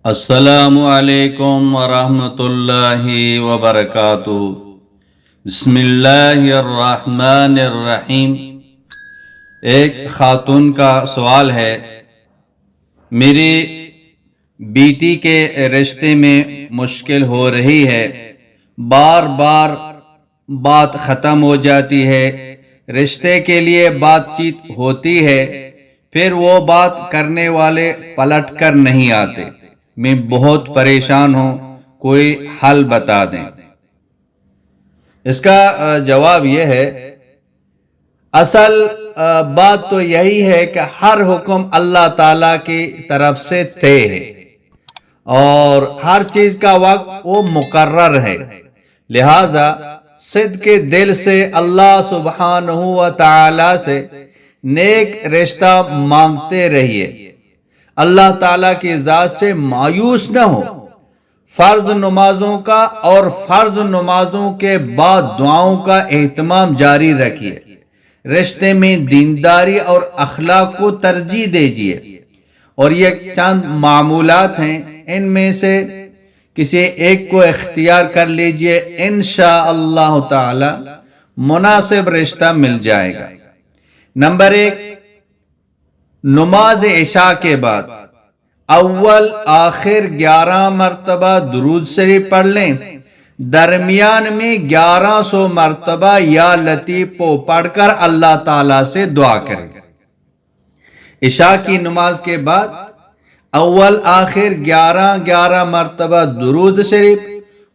السلام علیکم ورحمۃ اللہ وبرکاتہ۔ بسم اللہ الرحمن الرحیم۔ ایک خاتون کا سوال ہے، میری بیٹی کے رشتے میں مشکل ہو رہی ہے، بار بار بات ختم ہو جاتی ہے، رشتے کے لیے بات چیت ہوتی ہے، پھر وہ بات کرنے والے پلٹ کر نہیں آتے، میں بہت پریشان ہوں، کوئی حل بتا دیں۔ اس کا جواب یہ ہے، اصل بات تو یہی ہے کہ ہر حکم اللہ تعالی کی طرف سے طے ہے اور ہر چیز کا وقت وہ مقرر ہے، لہذا صدق کے دل سے اللہ سبحانہ و تعالی سے نیک رشتہ مانگتے رہیے، اللہ تعالیٰ کی ذات سے مایوس نہ ہو، فرض نمازوں کا اور فرض نمازوں کے بعد دعاؤں کا اہتمام جاری رکھیے، رشتے میں دینداری اور اخلاق کو ترجیح دیجیے، اور یہ چند معمولات ہیں، ان میں سے کسی ایک کو اختیار کر لیجئے، انشاءاللہ تعالی مناسب رشتہ مل جائے گا۔ نمبر 1، نماز عشاء کے بعد اول آخر 11 مرتبہ درود شریف پڑھ لیں، درمیان میں 1100 مرتبہ یا لطیف کو پڑھ کر اللہ تعالیٰ سے دعا کریں۔ عشاء کی نماز کے بعد اول آخر 11 مرتبہ درود شریف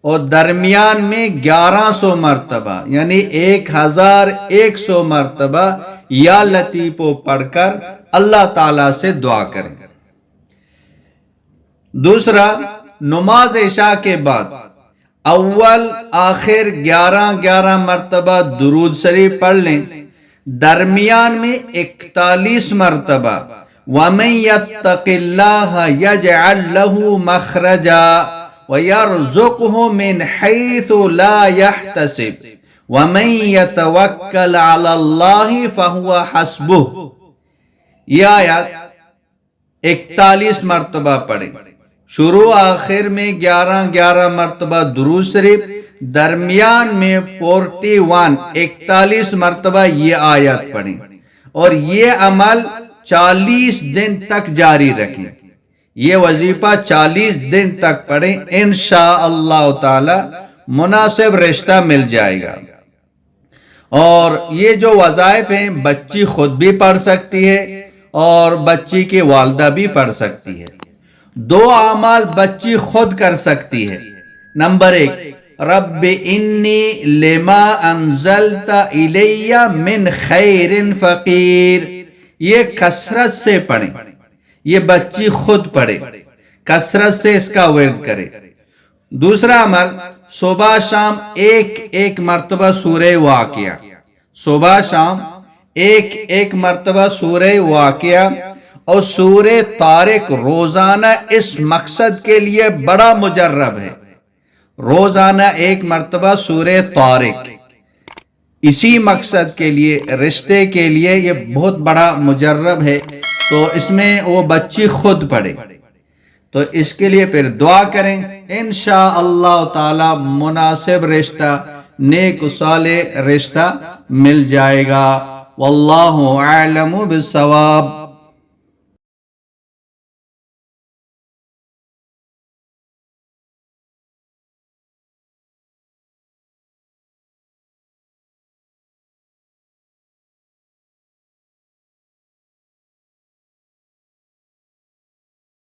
اور درمیان میں 1100 مرتبہ یعنی 1100 مرتبہ یا لطیف کو پڑھ کر اللہ تعالیٰ سے دعا کریں۔ دوسرا، نماز عشاء کے بعد اول آخر 11 مرتبہ درود شریف پڑھ لیں، درمیان میں 41 مرتبہ وَمَن يَتَّقِ اللَّهَ يَجْعَل لَّهُ مَخْرَجًا وَيَرْزُقْهُ مِنْ حَيْثُ لَا يَحْتَسِبُ وَمَن يَتَوَكَّلْ عَلَى اللَّهِ فَهُوَ حَسْبُهُ۔ یہ آیات 41 مرتبہ پڑھیں، شروع آخر میں 11 مرتبہ درود شریف، درمیان میں 41 مرتبہ یہ آیات پڑھیں، اور یہ عمل 40 دن تک جاری رکھیں، یہ وظیفہ 40 دن تک پڑھیں، انشاءاللہ تعالی مناسب رشتہ مل جائے گا۔ اور یہ جو وظائف ہیں بچی خود بھی پڑھ سکتی ہے اور بچی کی والدہ بھی پڑھ سکتی ہے۔ 2 اعمال بچی خود کر سکتی ہے۔ نمبر 1، رب انی لما انزلت الی من خیر فقیر، یہ کثرت سے پڑھیں، یہ بچی خود پڑھے، کثرت سے اس کا ورد کرے۔ دوسرا عمل، صبح شام ایک مرتبہ سورہ واقعہ، صبح شام ایک مرتبہ سورہ واقعہ اور سورہ طارق روزانہ اس مقصد کے لیے بڑا مجرب ہے، روزانہ 1 مرتبہ سورہ طارق، اسی مقصد کے لیے، رشتے کے لیے یہ بہت بڑا مجرب ہے، تو اس میں وہ بچی خود پڑھے، تو اس کے لیے پھر دعا کریں، انشاءاللہ تعالی مناسب رشتہ، نیک صالح رشتہ مل جائے گا۔ واللہ اعلم بالصواب۔